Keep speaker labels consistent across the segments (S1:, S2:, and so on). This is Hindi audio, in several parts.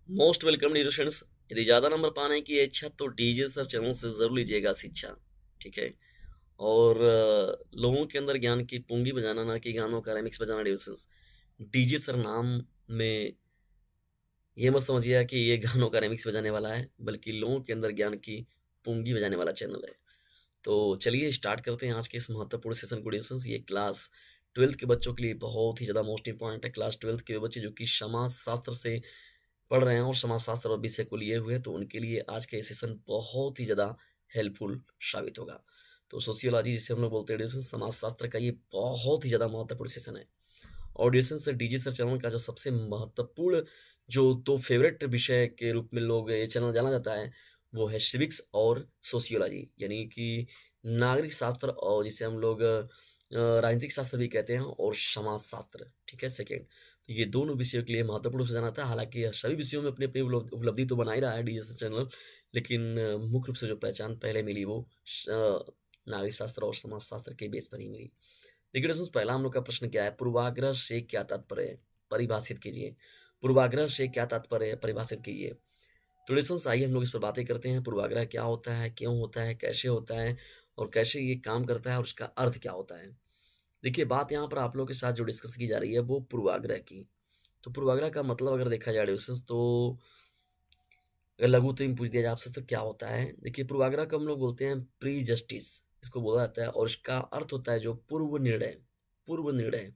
S1: Most welcome dear students. यदि ज़्यादा नंबर पाने की इच्छा तो डीजे सर चैनल से ज़रूर लीजिएगा शिक्षा। ठीक है। और लोगों के अंदर ज्ञान की पूंगी बजाना, ना कि गानों का रेमिक्स बजाना। डीजे सर नाम में ये मत समझिएगा कि ये गानों का रेमिक्स बजाने वाला है, बल्कि लोगों के अंदर ज्ञान की पूंगी बजाने वाला चैनल है। तो चलिए स्टार्ट करते हैं आज के इस महत्वपूर्ण सेशन को। डिस्कस ये क्लास 12th के बच्चों के लिए बहुत ही ज़्यादा मोस्ट इंपॉर्टेंट है। क्लास 12th के बच्चे जो कि समाज शास्त्र से पढ़ रहे हैं और समाज शास्त्र और विषय को लिए हुए हैं, तो उनके लिए आज का ये सेशन बहुत ही ज़्यादा हेल्पफुल साबित होगा। तो सोशियोलॉजी जिसे हम लोग बोलते हैं डिस्कशन, समाज शास्त्र का ये बहुत ही ज़्यादा महत्वपूर्ण सेशन है। और डिस्कशन से डीजी सर चैनल का जो सबसे महत्वपूर्ण जो दो फेवरेट विषय के रूप में लोग ये चैनल जाना जाता है, वो है सिविक्स और सोशियोलॉजी, यानी कि नागरिक शास्त्र, और जिसे हम लोग राजनीतिक शास्त्र भी कहते हैं, और समाज शास्त्र। ठीक है, सेकेंड। तो ये दोनों विषयों के लिए महत्वपूर्ण रूप से जाना था। हालांकि सभी विषयों में अपनी अपनी उपलब्धि तो बना ही रहा है डीएस चैनल, लेकिन मुख्य रूप से जो पहचान पहले मिली वो नागरिक शास्त्र और समाज शास्त्र के बेस पर ही मिली। देखिए दोस्तों, पहला हम लोग का प्रश्न क्या है, पूर्वाग्रह से क्या तात्पर्य है, परिभाषित कीजिए। पूर्वाग्रह से क्या तात्पर्य है, परिभाषित कीजिए। तो दोस्तों आइए हम लोग इस पर बातें करते हैं। पूर्वाग्रह क्या होता है, क्यों होता है, कैसे होता है, और कैसे ये काम करता है, और उसका अर्थ क्या होता है। देखिए, बात यहाँ पर आप लोगों के साथ जो डिस्कस की जा रही है वो पूर्वाग्रह की। तो पूर्वाग्रह का मतलब अगर देखा जाए दोस्तों, तो अगर लघु में पूछ दिया जाए आपसे तो क्या होता है। देखिए, पूर्वाग्रह को हम लोग बोलते हैं प्री जस्टिस, इसको बोला जाता है, और इसका अर्थ होता है जो पूर्व निर्णय। पूर्व निर्णय,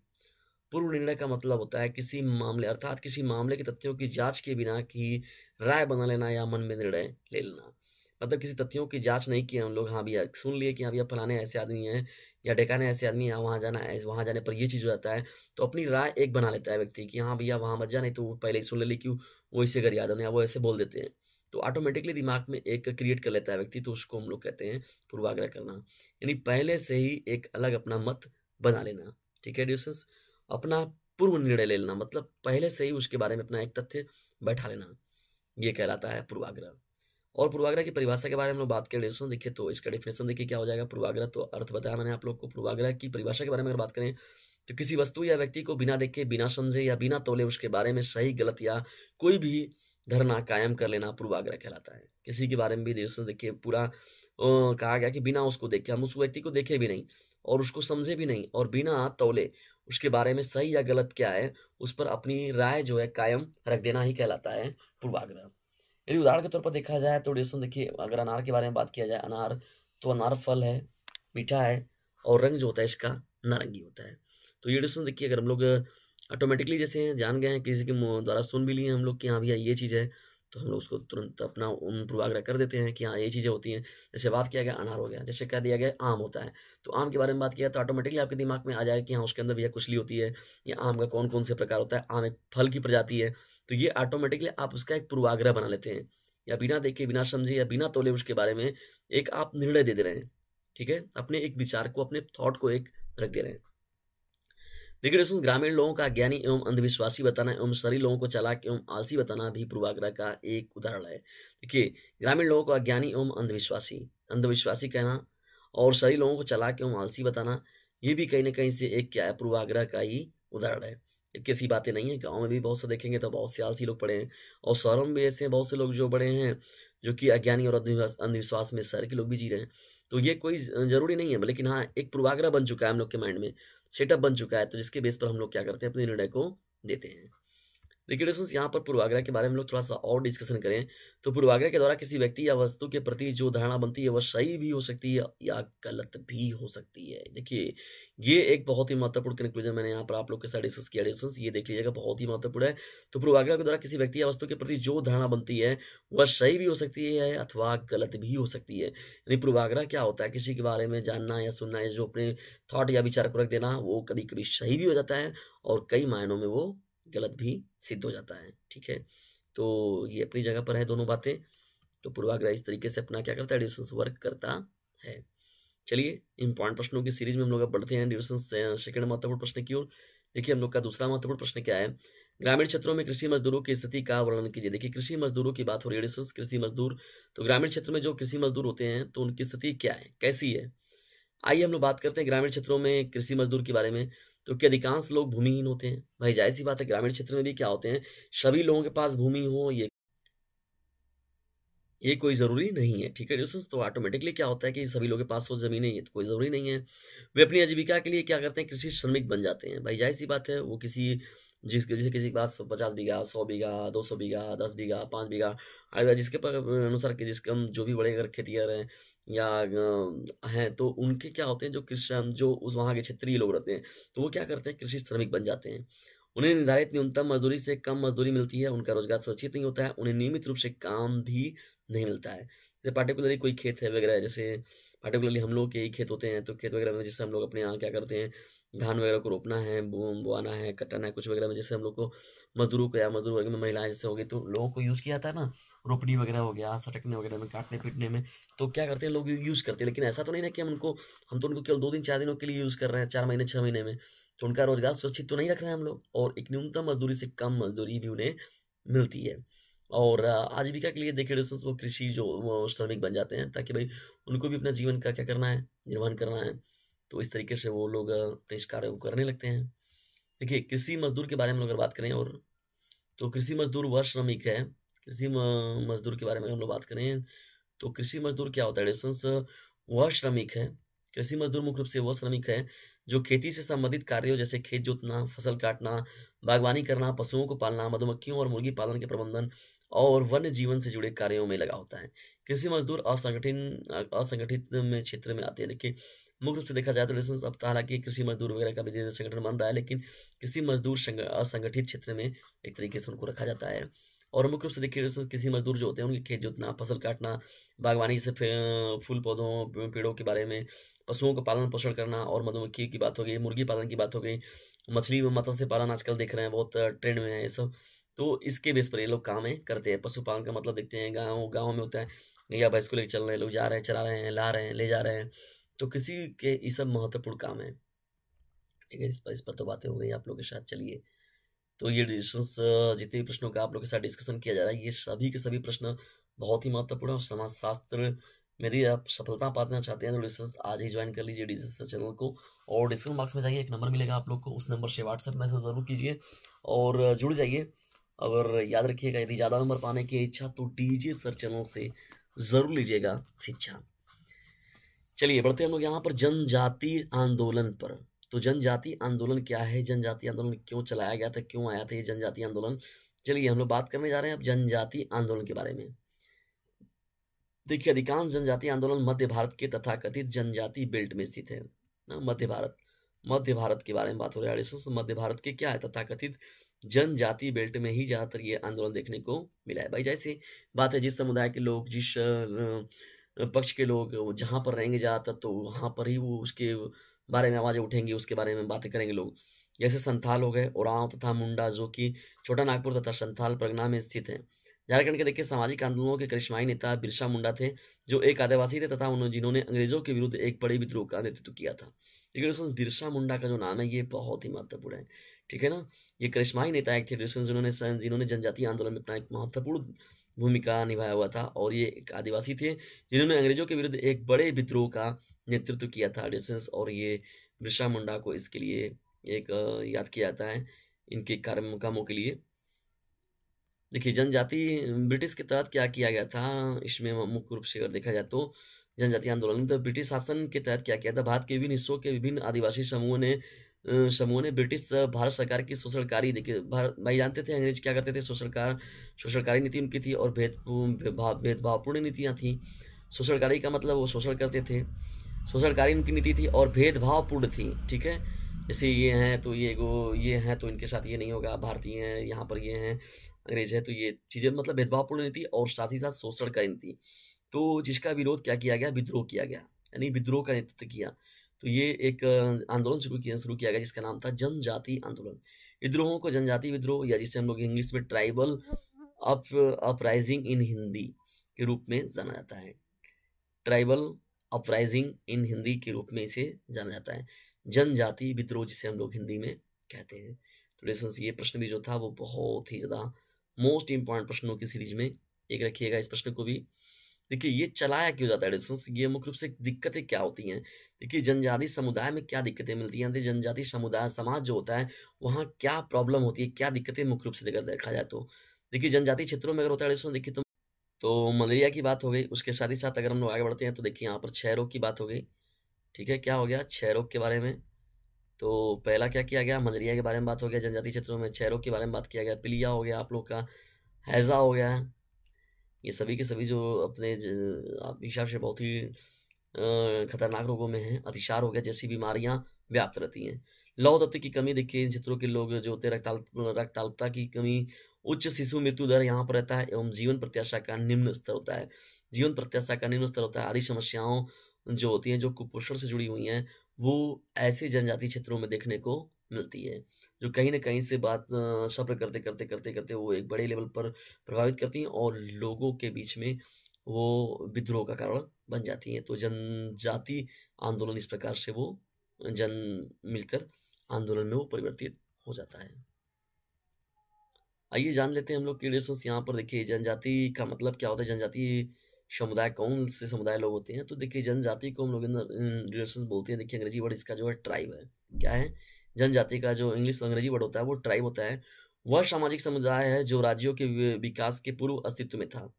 S1: पूर्व निर्णय का मतलब होता है किसी मामले, अर्थात किसी मामले के तथ्यों की जांच के बिना की राय बना लेना या मन में निर्णय ले लेना। मतलब किसी तथ्यों की जांच नहीं की हम लोग, हाँ भैया सुन लिए कि हाँ भैया फलाने ऐसे आदमी हैं या ढेकाने ऐसे आदमी हैं, वहाँ जाना है, वहाँ जाने पर ये चीज़ हो जाता है, तो अपनी राय एक बना लेता है व्यक्ति कि हाँ भैया वहाँ मत जा, नहीं तो वो पहले ही सुन ले ली कि वो इसे कर याद है, या वो ऐसे बोल देते हैं, तो ऑटोमेटिकली दिमाग में एक क्रिएट कर लेता है व्यक्ति, तो उसको हम लोग कहते हैं पूर्वाग्रह करना, यानी पहले से ही एक अलग अपना मत बना लेना। ठीक है ड्यूसेस, अपना पूर्व निर्णय ले लेना, मतलब पहले से ही उसके बारे में अपना एक तथ्य बैठा लेना, ये कहलाता है पूर्वाग्रह। और पूर्वाग्रह की परिभाषा के बारे में हम लोग बात करें डिस्कशन, देखिए तो इसका डिफिनेशन देखिए क्या हो जाएगा। पूर्वाग्रह तो अर्थ बताया मैंने आप लोग को। पूर्वाग्रह की परिभाषा के बारे में अगर बात करें, तो किसी वस्तु या व्यक्ति को बिना देखे, बिना समझे या बिना तौले उसके बारे में सही गलत या कोई भी धारणा कायम कर लेना पूर्वाग्रह कहलाता है। किसी के बारे में भी डिस्कशन देखिए पूरा कहा गया कि बिना उसको देखे, हम उस व्यक्ति को देखे भी नहीं और उसको समझे भी नहीं, और बिना तौले उसके बारे में सही या गलत क्या है उस पर अपनी राय जो है कायम रख देना ही कहलाता है पूर्वाग्रह। यदि उदाहरण के तौर पर देखा जाए तो डिस्कशन देखिए, अगर अनार के बारे में बात किया जाए, अनार तो अनार फल है, मीठा है, और रंग जो होता है इसका नारंगी होता है। तो ये डिस्कशन देखिए, अगर हम लोग ऑटोमेटिकली जैसे जान गए हैं, किसी के द्वारा सुन भी लिए हम लोग कि हाँ भैया ये चीज़ है, तो हम लोग उसको तुरंत अपना पूर्वाग्रह कर देते हैं कि हाँ ये चीज़ें होती हैं। जैसे बात किया गया अनार हो गया, जैसे कह दिया गया आम होता है, तो आम के बारे में बात किया तो ऑटोमेटिकली आपके दिमाग में आ जाए कि हाँ उसके अंदर भैया कुचली होती है, या आम का कौन कौन से प्रकार होता है, आम एक फल की प्रजाति है, तो ये ऑटोमेटिकली आप उसका एक पूर्वाग्रह बना लेते हैं, या बिना देखे, बिना समझे या बिना तौले उसके बारे में एक आप निर्णय दे रहे हैं। ठीक है, अपने एक विचार को, अपने थॉट को एक रख दे रहे हैं। देखिए दोस्तों, ग्रामीण लोगों का अज्ञानी एवं अंधविश्वासी बताना एवं शहरी लोगों को चालाक एवं आलसी बताना भी पूर्वाग्रह का एक उदाहरण है। देखिए, ग्रामीण लोगों को अज्ञानी एवं अंधविश्वासी, अंधविश्वासी कहना, और शहरी लोगों को चालाक एवं आलसी बताना, ये भी कहीं ना कहीं से एक क्या है, पूर्वाग्रह का ही उदाहरण है। एक ऐसी बातें नहीं है, गाँव में भी बहुत से देखेंगे तो बहुत से आलसी लोग पड़े हैं, और शहरों में भी ऐसे हैं बहुत से लोग जो बड़े हैं, जो कि अज्ञानी और अंधविश्वास में शहर के लोग भी जी रहे हैं। तो ये कोई जरूरी नहीं है, लेकिन हाँ एक पूर्वाग्रह बन चुका है हम लोग के माइंड में, सेटअप बन चुका है, तो जिसके बेस पर हम लोग क्या करते हैं, अपने निर्णय को देते हैं। देखिए दोस्तों, यहाँ पर पूर्वाग्रह के बारे में लोग थोड़ा सा और डिस्कशन करें, तो पूर्वाग्रह के द्वारा किसी व्यक्ति या वस्तु के प्रति जो धारणा बनती है वह सही भी हो सकती है या गलत भी हो सकती है। देखिए, ये एक बहुत ही महत्वपूर्ण कंक्लूजन मैंने यहाँ पर आप लोग के साथ डिस्कस किया डिस्कशन, ये देख लीजिएगा, बहुत ही महत्वपूर्ण है। तो पूर्वाग्रह के द्वारा किसी व्यक्ति या वस्तु के प्रति जो धारणा बनती है वह सही भी हो सकती है अथवा गलत भी हो सकती है। यानी पूर्वाग्रह क्या होता है, किसी के बारे में जानना या सुनना, या जो अपने थॉट या विचार को रख देना, वो कभी कभी सही भी हो जाता है और कई मायनों में वो गलत भी सिद्ध हो जाता है। ठीक है, तो ये अपनी जगह पर है दोनों बातें। तो पूर्वाग्रह इस तरीके से अपना क्या करता है, डिविजन वर्क करता है। चलिए, इंपॉर्टेंट प्रश्नों की सीरीज में हम लोग अब बढ़ते हैं डिविजन सेकंड महत्वपूर्ण प्रश्न की ओर। देखिए, हम लोग का दूसरा महत्वपूर्ण प्रश्न क्या है, ग्रामीण क्षेत्रों में कृषि मजदूरों की स्थिति का वर्णन कीजिए। देखिए, कृषि मजदूरों की बात हो रही है डिविजन, कृषि मजदूर, तो ग्रामीण क्षेत्र में जो कृषि मजदूर होते हैं तो उनकी स्थिति क्या है, कैसी है। आइए हम लोग बात करते हैं ग्रामीण क्षेत्रों में कृषि मजदूर के बारे में। तो क्या अधिकांश लोग भूमिहीन होते हैं? भाई जाहिर सी बात है, ग्रामीण क्षेत्र में भी क्या होते हैं, सभी लोगों के पास भूमि हो ये कोई ज़रूरी नहीं है, ठीक है दोस्तों। तो ऑटोमेटिकली क्या होता है कि सभी लोगों के पास वो ज़मीनें, ये तो कोई ज़रूरी नहीं है। वे अपनी आजीविका के लिए क्या करते हैं, कृषि श्रमिक बन जाते हैं। भाई ज़ाहिर-सी बात है, वो जैसे किसी के पास 50 बीघा, 100 बीघा, 200 बीघा, 10 बीघा, 5 बीघा, जिसके अनुसार कि जिसके हम जो भी बड़े अगर खेती कर रहे हैं या हैं, तो उनके क्या होते हैं, जो उस वहाँ के क्षेत्रीय लोग रहते हैं, तो वो क्या करते हैं, कृषि श्रमिक बन जाते हैं। उन्हें निर्धारित न्यूनतम मजदूरी से कम मजदूरी मिलती है, उनका रोजगार सुरक्षित नहीं होता है, उन्हें नियमित रूप से काम भी नहीं मिलता है। जैसे पार्टिकुलरली कोई खेत है वगैरह, जैसे पार्टिकुलरली हम लोग के ही खेत होते हैं, तो खेत वगैरह में जैसे हम लोग अपने यहाँ क्या करते हैं, धान वगैरह को रोपना है, बोआना है, कटाना है, कुछ वगैरह में जैसे हम लोग को मजदूरों को या मजदूर वर्ग में महिलाएं जैसे हो गई, तो लोगों को यूज़ किया जाता है ना, रोपनी वगैरह हो गया, सटकने वगैरह में, काटने पीटने में, तो क्या करते हैं लोग यूज़ करते हैं। लेकिन ऐसा तो नहीं ना कि हम तो उनको केवल 2 दिन 4 दिनों के लिए यूज़ कर रहे हैं, 4 महीने 6 महीने में, तो उनका रोजगार सुरक्षित तो नहीं रख रहे हैं हम लोग, और एक न्यूनतम मजदूरी से कम मजदूरी भी उन्हें मिलती है। और आजीविका के लिए देखिए दोस्तों, वो कृषि जो वो श्रमिक बन जाते हैं, ताकि भाई उनको भी अपना जीवन का क्या करना है, निर्वहन करना है। तो इस तरीके से वो लोग अपने इस कार्य को करने लगते हैं। देखिए कृषि मजदूर के बारे में अगर बात करें, और तो कृषि मजदूर वह श्रमिक है, मजदूर के बारे में हम लोग बात करें, तो कृषि मजदूर क्या होता है डिस्टेंस, वह श्रमिक है। कृषि मजदूर मुख्य रूप से वह श्रमिक है जो खेती से संबंधित कार्यों जैसे खेत जोतना, फसल काटना, बागवानी करना, पशुओं को पालना, मधुमक्खियों और मुर्गी पालन के प्रबंधन और वन्य जीवन से जुड़े कार्यों में लगा होता है। कृषि मजदूर असंगठित में क्षेत्र में आते हैं। देखिए मुख्य रूप से देखा जाए तो डिस्टेंस, अब हालांकि कृषि मजदूर वगैरह का भी धीरे-धीरे संगठन बन रहा है, लेकिन कृषि मजदूर असंगठित क्षेत्र में एक तरीके से उनको रखा जाता है। और मुख्य रूप से देखिए किसी मजदूर जो होते हैं, उनके खेत जोतना, फसल काटना, बागवानी से फूल पौधों पेड़ों के बारे में, पशुओं का पालन पोषण करना, और मधुमक्खी की बात हो गई, मुर्गी पालन की बात हो गई, मछली व मत्स्य पालन आजकल देख रहे हैं, बहुत ट्रेंड में है ये सब। तो इसके बेस पर ये लोग कामें करते हैं। पशुपालन का मतलब देखते हैं, गाँव गाँव में होता है, गैया भैंस को लेकर चल रहे हैं लोग, जा रहे हैं, चरा रहे हैं, ला रहे हैं, ले जा रहे हैं। तो किसी के ये सब महत्वपूर्ण काम है, ठीक है। इस पर तो बातें हो गई आप लोगों के साथ। चलिए, तो ये डिस्कशंस, जितने भी प्रश्नों का आप लोग के साथ डिस्कशन किया जा रहा है, ये सभी के सभी प्रश्न बहुत ही महत्वपूर्ण है। और समाजशास्त्र में यदि आप सफलता पाना चाहते हैं तो डिस्कशन आज ही ज्वाइन कर लीजिए डिस्कशन चैनल को, और डिस्क्रिप्शन बॉक्स में जाइए, एक नंबर मिलेगा आप लोग को, उस नंबर से व्हाट्सएप मैसेज ज़रूर कीजिए और जुड़ जाइए। अगर याद रखिएगा, यदि ज़्यादा नंबर पाने की इच्छा तो डीजे सर चैनल से ज़रूर लीजिएगा शिक्षा। चलिए बढ़ते हैं हम लोग यहाँ पर जनजाति आंदोलन पर। तो जनजाति आंदोलन क्या है, जनजाति आंदोलन क्यों चलाया गया था, क्यों आया था ये जनजाति आंदोलन। चलिए हम लोग बात करने जा रहे हैं अब जनजाति आंदोलन के बारे में। देखिए अधिकांश जनजाति आंदोलन मध्य भारत के तथाकथित जनजाति बेल्ट में स्थित है ना। मध्य भारत के बारे में बात हो रही है। मध्य भारत के क्या है, तथाकथित जनजाति बेल्ट में ही ज्यादातर ये आंदोलन देखने को मिला है। भाई जैसे बात है, जिस समुदाय के लोग, जिस पक्ष के लोग वो जहाँ पर रहेंगे ज़्यादातर, तो वहाँ पर ही वो उसके बारे में आवाज़ें उठेंगी, उसके बारे में बातें करेंगे लोग। जैसे संथाल हो गए, ओरांव तथा मुंडा, जो कि छोटा नागपुर तथा संथाल परगना में स्थित हैं। झारखंड के देखिए सामाजिक आंदोलनों के करिश्माई नेता बिरसा मुंडा थे, जो एक आदिवासी थे तथा उन्होंने जिन्होंने अंग्रेजों के विरुद्ध एक बड़े विद्रोह का नेतृत्व किया था। लेकिन दोस्तों बिरसा मुंडा का जो नाम है ये बहुत ही महत्वपूर्ण है, ठीक है ना। ये करिश्माई नेता एक थे जिन्होंने जनजातीय आंदोलन में अपना एक महत्वपूर्ण भूमिका निभाया हुआ था, और ये एक आदिवासी थे जिन्होंने अंग्रेजों के विरुद्ध एक बड़े विद्रोह का नेतृत्व किया था। और ये बिरसा मुंडा को इसके लिए एक याद किया जाता है, इनके कामों के लिए। देखिए जनजाति ब्रिटिश के तहत क्या किया गया था, इसमें मुख्य रूप से अगर देखा जाए तो जनजातीय आंदोलन में तो ब्रिटिश शासन के तहत क्या किया था, भारत के विभिन्न हिस्सों के विभिन्न आदिवासी समूहों ने ब्रिटिश भारत सरकार की शोषणकारी, देखिए भारत भाई जानते थे अंग्रेज क्या करते थे, शोषणकारी नीति उनकी थी, और भेदभावपूर्ण नीतियाँ थी। शोषणकारी का मतलब वो शोषण करते थे, शोषणकारी उनकी नीति थी और भेदभावपूर्ण थी, ठीक है। जैसे ये हैं तो ये हैं तो इनके साथ ये नहीं होगा, भारतीय हैं यहाँ पर ये हैं, अंग्रेज है तो ये चीज़ें, मतलब भेदभावपूर्ण नीति और साथ ही साथ शोषणकारी नीति। तो जिसका विरोध क्या किया गया, विद्रोह किया गया, यानी विद्रोह का नेतृत्व किया। तो ये एक आंदोलन शुरू किया गया जिसका नाम था जनजाति आंदोलन। विद्रोहों को जनजाति विद्रोह, या जिसे हम लोग इंग्लिश में ट्राइबल अपराइजिंग इन हिंदी के रूप में जाना जाता है। ट्राइबल अपराइजिंग इन हिंदी के रूप में इसे जाना जाता है, जनजाति विद्रोह जिसे हम लोग हिंदी में कहते हैं। तो लेसन्स ये प्रश्न भी जो था वो बहुत ही ज़्यादा मोस्ट इम्पॉर्टेंट प्रश्नों की सीरीज में एक रखिएगा इस प्रश्न को भी। देखिए ये चलाया क्यों जाता है डिस्टेंस, ये मुख्य रूप से दिक्कतें क्या होती हैं। देखिए जनजाति समुदाय में क्या दिक्कतें मिलती हैं, जनजाति समुदाय समाज जो होता है वहाँ क्या प्रॉब्लम होती है, क्या दिक्कतें मुख्य रूप से अगर देखा जाए तो। देखिए जनजातीय क्षेत्रों में अगर होता है डिस्टेंस, देखिए तो मलेरिया की बात हो गई। उसके साथ ही साथ अगर हम लोग आगे बढ़ते हैं तो देखिए यहाँ पर क्षय रोग की बात हो गई। ठीक है, क्या हो गया क्षय रोग के बारे में। तो पहला क्या किया गया, मलेरिया के बारे में बात हो गया, जनजातीय क्षेत्रों में क्षय रोग के बारे में बात किया गया, पीलिया हो गया आप लोग का, हैजा हो गया। ये सभी के सभी जो अपने हिसाब से बहुत ही खतरनाक रोगों में हैं। अतिसार हो गया, जैसी बीमारियां व्याप्त रहती हैं। लौह तत्व की कमी, देखिए इन क्षेत्रों के लोग जो होते हैं रक्ताल्पता की कमी, उच्च शिशु मृत्यु दर यहाँ पर रहता है, एवं जीवन प्रत्याशा का निम्न स्तर होता है। जीवन प्रत्याशा का निम्न स्तर होता है। आदि समस्याओं जो होती हैं, जो कुपोषण से जुड़ी हुई हैं, वो ऐसे जनजातीय क्षेत्रों में देखने को मिलती है, जो कहीं न कहीं से बात सब्र करते वो एक बड़े लेवल पर प्रभावित करती हैं और लोगों के बीच में वो विद्रोह का कारण बन जाती हैं। तो जनजाति आंदोलन इस प्रकार से वो जन मिलकर आंदोलन में वो परिवर्तित हो जाता है। आइए जान लेते हैं हम लोग की रिलेशंस। यहाँ पर देखिए जनजाति का मतलब क्या होता है, जनजाति समुदाय कौन से समुदाय लोग होते हैं। तो देखिए जनजाति को हम लोग रिलेशंस बोलते हैं। देखिए अंग्रेजी वर्ड इसका जो है ट्राइब है। क्या है, जनजाति का जो इंग्लिश अंग्रेजी वर्ड होता है वो ट्राइब होता है। वह सामाजिक समुदाय है जो राज्यों के विकास के पूर्व अस्तित्व में था,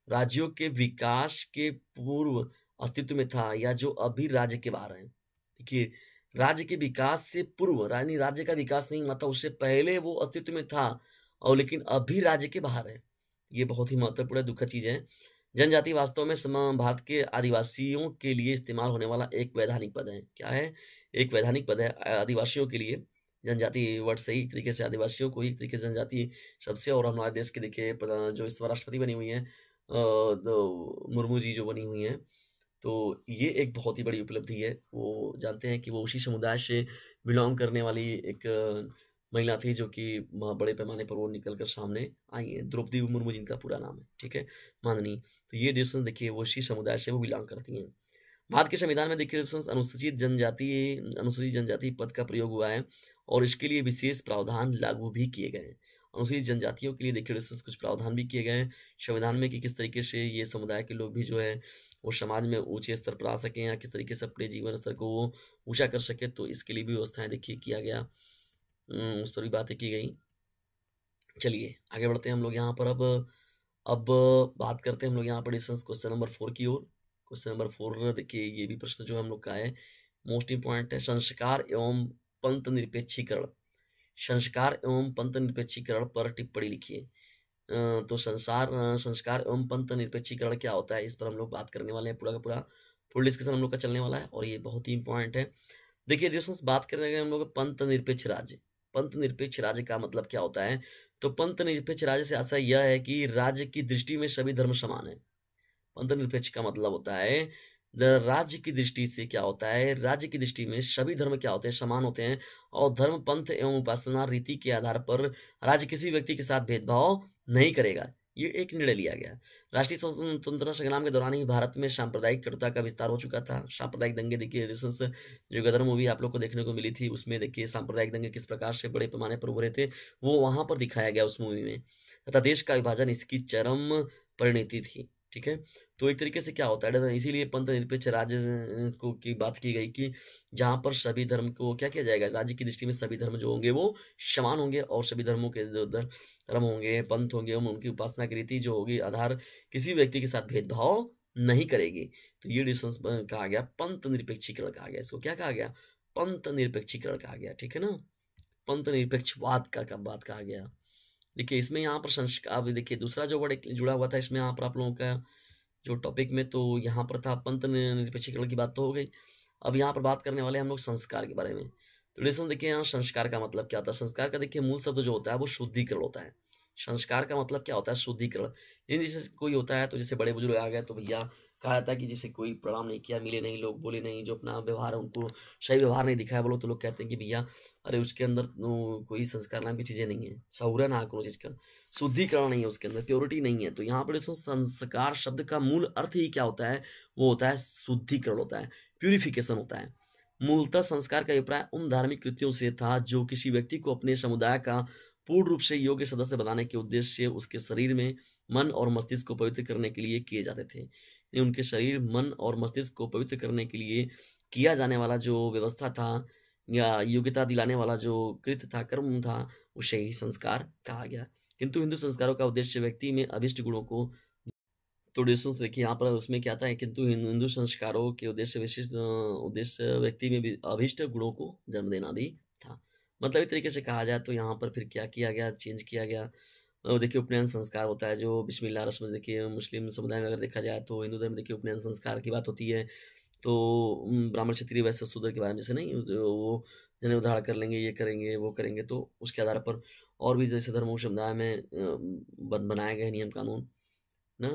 S1: राज्यों के विकास के पूर्व अस्तित्व में था, या जो अभी राज्य के बाहर है। देखिए राज्य के विकास से पूर्व, यानी राज्य का विकास नहीं हुआ था, उससे पहले वो अस्तित्व में था और लेकिन अभी राज्य के बाहर है। ये बहुत ही महत्वपूर्ण दुखद चीज है। जनजाति वास्तव में भारत के आदिवासियों के लिए इस्तेमाल होने वाला एक वैधानिक पद है। क्या है, एक वैधानिक पद है आदिवासियों के लिए। जनजाति वर्ड से ही एक तरीके से आदिवासियों को ही एक तरीके से जनजाति शब्द से। और हमारे देश के देखिए जो इस बार राष्ट्रपति बनी हुई है मुर्मू जी जो बनी हुई हैं, तो ये एक बहुत ही बड़ी उपलब्धि है। वो जानते हैं कि वो उसी समुदाय से बिलोंग करने वाली एक महिला थी जो कि बड़े पैमाने पर वो निकल कर सामने आई है। द्रौपदी मुर्मू जिनका पूरा नाम है, ठीक है, माननीय। तो ये डिसीजन देखिए वो उसी समुदाय से वो बिलोंग करती हैं। भारत के संविधान में देखिए अनुसूचित जनजाति पद का प्रयोग हुआ है और इसके लिए विशेष प्रावधान लागू भी किए गए हैं। अनुसूचित जनजातियों के लिए देखिए कुछ प्रावधान भी किए गए हैं संविधान में कि किस तरीके से ये समुदाय के लोग भी जो है वो समाज में ऊंचे स्तर पर आ सकें, या किस तरीके से अपने जीवन स्तर को वो ऊंचा कर सके। तो इसके लिए भी व्यवस्थाएं देखिए किया गया, उस पर भी बातें की गई। चलिए आगे बढ़ते हैं हम लोग यहाँ पर। अब बात करते हैं हम लोग यहाँ पर क्वेश्चन नंबर 4 की ओर। क्वेश्चन नंबर 4 देखिए ये भी प्रश्न जो हम लोग का है मोस्ट इंपॉर्टेंट है। संस्कार एवं पंथ निरपेक्षीकरण, संस्कार एवं पंथ निरपेक्षीकरण पर टिप्पणी लिखिए। तो संस्कार एवं पंथ निरपेक्षीकरण क्या होता है, इस पर हम लोग बात करने वाले हैं। पूरा का पूरा फुल डिस्कशन हम लोग का चलने वाला है और ये बहुत ही इंपॉर्टेंट है। देखिए दोस्तों बात करेंगे हम लोग पंथ निरपेक्ष राज्य। पंथ निरपेक्ष राज्य का मतलब क्या होता है, तो पंथ निरपेक्ष राज्य से आशय यह है कि राज्य की दृष्टि में सभी धर्म समान है। पंथ निरपेक्ष का मतलब होता है राज्य की दृष्टि से क्या होता है, राज्य की दृष्टि में सभी धर्म क्या होते हैं, समान होते हैं। और धर्म पंथ एवं उपासना रीति के आधार पर राज्य किसी व्यक्ति के साथ भेदभाव नहीं करेगा। ये एक निर्णय लिया गया। राष्ट्रीय स्वतंत्रता संग्राम के दौरान ही भारत में सांप्रदायिक कटुता का विस्तार हो चुका था। सांप्रदायिक दंगे देखिए जो गदर मूवी आप लोग को देखने को मिली थी, उसमें देखिए सांप्रदायिक दंगे किस प्रकार से बड़े पैमाने पर उभरे थे, वो वहां पर दिखाया गया उस मूवी में। तथा देश का विभाजन इसकी चरम परिणति थी। ठीक है, तो एक तरीके से क्या होता है, इसीलिए पंथ निरपेक्ष राज्य को की बात की गई कि जहां पर सभी धर्म को क्या किया जाएगा, राज्य की दृष्टि में सभी धर्म जो होंगे वो समान होंगे और सभी धर्मों के जो धर्म होंगे, पंथ होंगे, उनकी उपासना की रीति जो होगी आधार किसी व्यक्ति के साथ भेदभाव नहीं करेगी। तो ये डिसीजन कहा गया पंथ निरपेक्षीकरण कहा गया। इसको क्या कहा गया, पंथ निरपेक्षीकरण कहा गया। ठीक है ना, पंथ निरपेक्षवाद का बात कहा गया। देखिए इसमें यहाँ पर संस्कार, देखिए दूसरा जो वर्ड जुड़ा हुआ था इसमें यहाँ पर आप लोगों का जो टॉपिक में, तो यहाँ पर था पंथ निरपेक्षीकरण की बात तो हो गई। अब यहाँ पर बात करने वाले हम लोग संस्कार के बारे में। तो लिसन देखिए यहाँ संस्कार का मतलब क्या होता है। संस्कार का देखिए मूल शब्द जो होता है वो शुद्धिकरण होता है। संस्कार का मतलब क्या होता है, शुद्धिकरण। जैसे कोई होता है तो जैसे बड़े बुजुर्ग आ गए तो भैया कहा जाता है कि जैसे कोई प्रणाम नहीं किया, मिले नहीं, लोग बोले नहीं, जो अपना व्यवहार है उनको सही व्यवहार नहीं दिखाया बोलो, तो लोग कहते हैं कि भैया अरे उसके अंदर कोई संस्कार नाम की चीजें नहीं है, सहुरा ना कोनो चीज का, शुद्धिकरण नहीं है उसके अंदर, प्योरिटी नहीं है। तो यहाँ पर संस्कार शब्द का मूल अर्थ ही क्या होता है, वो होता है शुद्धिकरण होता है, प्यूरिफिकेशन होता है। मूलतः संस्कार का अभिप्राय उन धार्मिक कृत्यों से था जो किसी व्यक्ति को अपने समुदाय का पूर्ण रूप से योग्य सदस्य बनाने के उद्देश्य उसके शरीर में मन और मस्तिष्क को पवित्र करने के लिए किए जाते थे। उनके शरीर, मन और मस्तिष्क को पवित्र करने के लिए किया जाने वाला जो व्यवस्था था या योग्यता दिलाने वाला जो कृत्य था, कर्म था, उसे ही संस्कार कहा गया। किंतु हिंदू संस्कारों का उद्देश्य व्यक्ति में अभिष्ट गुणों को, तो डिस्टेंस देखिए यहाँ पर उसमें क्या था है, किंतु हिंदू संस्कारों के उद्देश्य विशिष्ट उद्देश्य व्यक्ति में भी अभिष्ट गुणों को जन्म देना भी था। मतलब एक तरीके से कहा जाए तो यहाँ पर फिर क्या किया गया, चेंज किया गया। देखिए उपनयन संस्कार होता है जो बिस्मिल्लाह रस्म, देखिए मुस्लिम समुदाय में अगर देखा जाए तो, हिंदू धर्म में देखिए उपनयन संस्कार की बात होती है। तो ब्राह्मण, क्षत्रिय, वैश्य, शूद्र के बारे में जैसे नहीं वो जनेऊ धारण कर लेंगे, ये करेंगे, वो करेंगे, तो उसके आधार पर और भी जैसे धर्मों समुदाय में बनाए गए नियम कानून ना,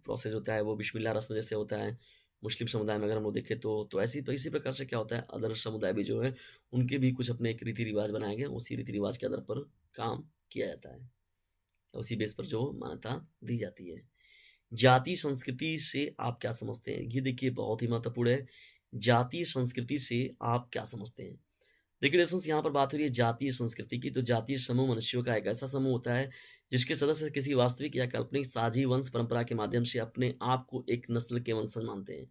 S1: प्रोसेस होता है वो बिस्मिल्लाह रस्म जैसे होता है। मुस्लिम समुदाय में अगर हम लोग देखें तो ऐसी इसी प्रकार से क्या होता है, अदर समुदाय भी जो है उनके भी कुछ अपने एक रीति रिवाज बनाए गए, उसी रीति रिवाज के आधार पर काम किया जाता है, उसी बेस पर जो मान्यता दी जाती है। जाति संस्कृति से आप क्या समझते हैं, ये देखिए बहुत ही महत्वपूर्ण है। जातीय संस्कृति से आप क्या समझते हैं? देखिए दोस्तों, यहाँ पर बात हो रही है जातीय संस्कृति की। तो जातीय समूह मनुष्यों का एक ऐसा समूह होता है जिसके सदस्य किसी वास्तविक या काल्पनिक साझी वंश परंपरा के माध्यम से अपने आप को एक नस्ल के वंशज मानते हैं।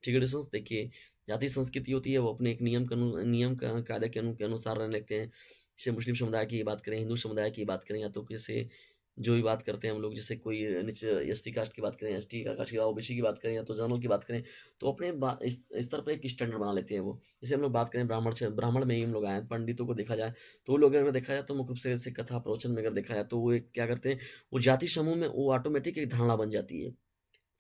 S1: ठीक है दोस्तों, देखिए जातीय संस्कृति होती है वो अपने एक नियम कायदे के अनुसार रहने लगते हैं। जैसे मुस्लिम समुदाय की बात करें, हिंदू समुदाय की बात करें, या तो किसी जो भी बात करते हैं हम लोग, जैसे कोई नीचे एसटी कास्ट की बात करें, एसटी कास्ट की, ओबीसी की बात करें, या तो जनरल की बात करें, तो अपने इस स्तर पर एक स्टैंडर्ड बना लेते हैं वो। जैसे हम लोग बात करें ब्राह्मण में ही हम लोग आए, पंडितों को देखा जाए तो वो लोग अगर देखा जाए तो मुख्य रूप से कथा प्रवचन में अगर देखा जाए तो वो एक क्या करते हैं, वो जाति समूह में वो ऑटोमेटिक एक धारणा बन जाती है।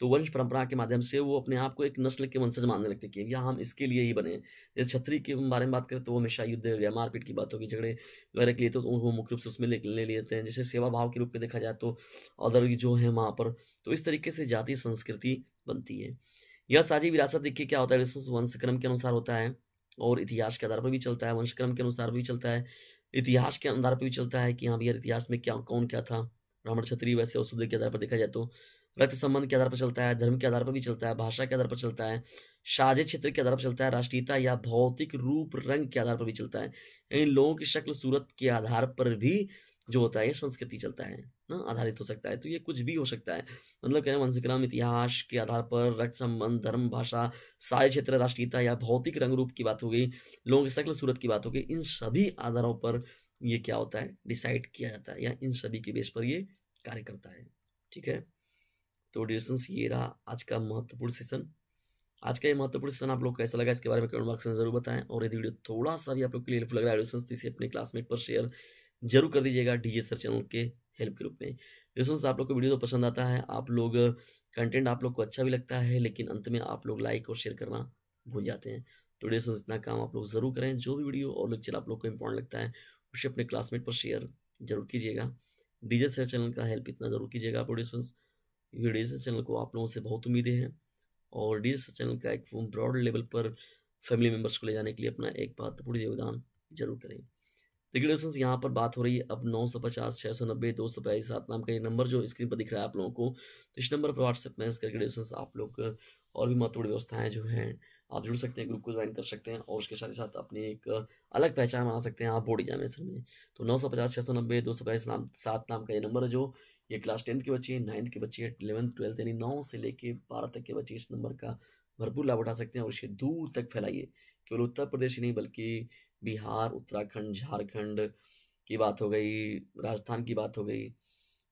S1: तो वंश परंपरा के माध्यम से वो अपने आप को एक नस्ल के वंशज मानने लगते हैं कि भैया हम इसके लिए ही बने हैं। जैसे क्षत्रिय के बारे में बात करें तो वो हमेशा युद्ध या मारपीट की बात होगी, झगड़े वगैरह के लिए, तो वो मुख्य रूप से उसमें ले लेते हैं। जैसे सेवा भाव के रूप में देखा जाए तो अदर जो है वहाँ पर, तो इस तरीके से जातीय संस्कृति बनती है। यह साझी विरासत देखिए क्या होता है, वंश क्रम के अनुसार होता है और इतिहास के आधार पर भी चलता है, वंश क्रम के अनुसार भी चलता है, इतिहास के आधार पर भी चलता है कि हाँ भैया इतिहास में क्या कौन क्या था, ब्राह्मण, क्षत्रिय, वैश्य और शूद्र के आधार पर देखा जाए तो रक्त संबंध के आधार पर चलता है, धर्म के आधार पर भी चलता है, भाषा के आधार पर चलता है, साझे क्षेत्र के आधार पर चलता है, राष्ट्रीयता या भौतिक रूप रंग के आधार पर भी चलता है। इन लोगों की शक्ल सूरत के आधार पर भी जो होता है संस्कृति चलता है ना, आधारित हो सकता है। तो ये कुछ भी हो सकता है, मतलब क्या है, वंशक्रम, इतिहास के आधार पर रक्त संबंध, धर्म, भाषा, साझे क्षेत्र, राष्ट्रीयता या भौतिक रंग रूप की बात हो गई, लोगों की शक्ल सूरत की बात हो गई, इन सभी आधारों पर ये क्या होता है, डिसाइड किया जाता है, या इन सभी के बेस पर ये कार्य करता है। ठीक है, तो डिस्टेंस ये रहा आज का महत्वपूर्ण सेशन। आज का ये महत्वपूर्ण सेशन आप लोग कैसा लगा इसके बारे में कमेंट बॉक्स में जरूर बताएं, और यदि वीडियो थोड़ा सा भी आप लोग के लिए हेल्पफुल लग रहा है तो इसे अपने क्लासमेट पर शेयर जरूर कर दीजिएगा डीजे सर चैनल के हेल्प के रूप में। डिस्टेंस आप लोग को वीडियो तो पसंद आता है, आप लोग कंटेंट आप लोग को अच्छा भी लगता है, लेकिन अंत में आप लोग लाइक और शेयर करना भूल जाते हैं। तो डिस्टेंस इतना काम आप लोग जरूर करें, जो भी वीडियो और लेक्चर आप लोग को इंपॉर्टेंट लगता है उसे अपने क्लासमेट पर शेयर जरूर कीजिएगा। डीजे सर चैनल का हेल्प इतना जरूर कीजिएगा आप डिस्टेंस, डीजे चैनल को आप लोगों से बहुत उम्मीदें हैं, और डीजे चैनल का एक ब्रॉड लेवल पर फैमिली मेंबर्स को ले जाने के लिए अपना एक महत्वपूर्ण योगदान जरूर करें। देखिए दोस्तों, यहाँ पर बात हो रही है अब 950 690 222 7 नाम का ये नंबर जो स्क्रीन पर दिख रहा है आप लोगों को, तो इस नंबर पर व्हाट्सएप मैसेज करके दोस्तों आप लोग और भी महत्वपूर्ण व्यवस्थाएं जो हैं आप जुड़ सकते हैं, ग्रुप को ज्वाइन कर सकते हैं, और उसके साथ ही साथ अपनी एक अलग पहचान बना सकते हैं आप बोर्ड एग्जामिनेशन में। तो 950 690 222 7 नाम का ये नंबर है, जो ये क्लास 10th के बच्चे, 9th के बच्चे, 11th 12th यानी 9 से लेके 12 तक के बच्चे इस नंबर का भरपूर लाभ उठा सकते हैं, और इसे दूर तक फैलाइए। केवल उत्तर प्रदेश ही नहीं बल्कि बिहार, उत्तराखंड, झारखंड की बात हो गई, राजस्थान की बात हो गई,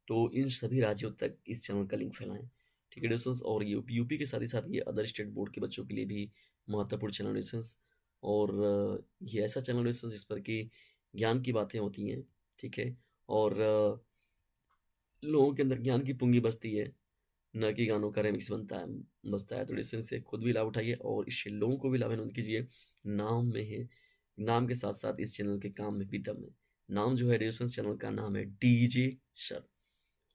S1: तो इन सभी राज्यों तक इस चैनल का लिंक फैलाएं। ठीक है दोस्तों, और यूपी के साथ ही साथ ये अदर स्टेट बोर्ड के बच्चों के लिए भी महत्वपूर्ण चैनल दोस्तों, और ये ऐसा चैनल दोस्तों जिस पर कि ज्ञान की बातें होती हैं। ठीक है, और लोगों के अंदर ज्ञान की पुंगी बसती है, न कि गानों का रेमिक्स बसता है। तो डिस्टेंस से खुद भी लाभ उठाइए और इससे लोगों को भी लाभान्वित कीजिए। नाम में है, नाम के साथ साथ इस चैनल के काम में भी दम है। नाम जो है डिस्टेंस चैनल का नाम है डीजे सर,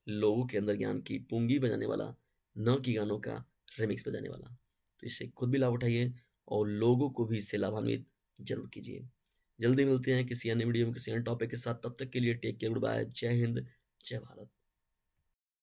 S1: लोगों के अंदर ज्ञान की पुंगी बजाने वाला, न कि गानों का रेमिक्स बजाने वाला। तो इससे खुद भी लाभ उठाइए और लोगों को भी इससे लाभान्वित जरूर कीजिए। जल्दी मिलते हैं किसी अन्य वीडियो में किसी अन्य टॉपिक के साथ, तब तक के लिए टेक केयर, गुड बाय, जय हिंद, जय भारत।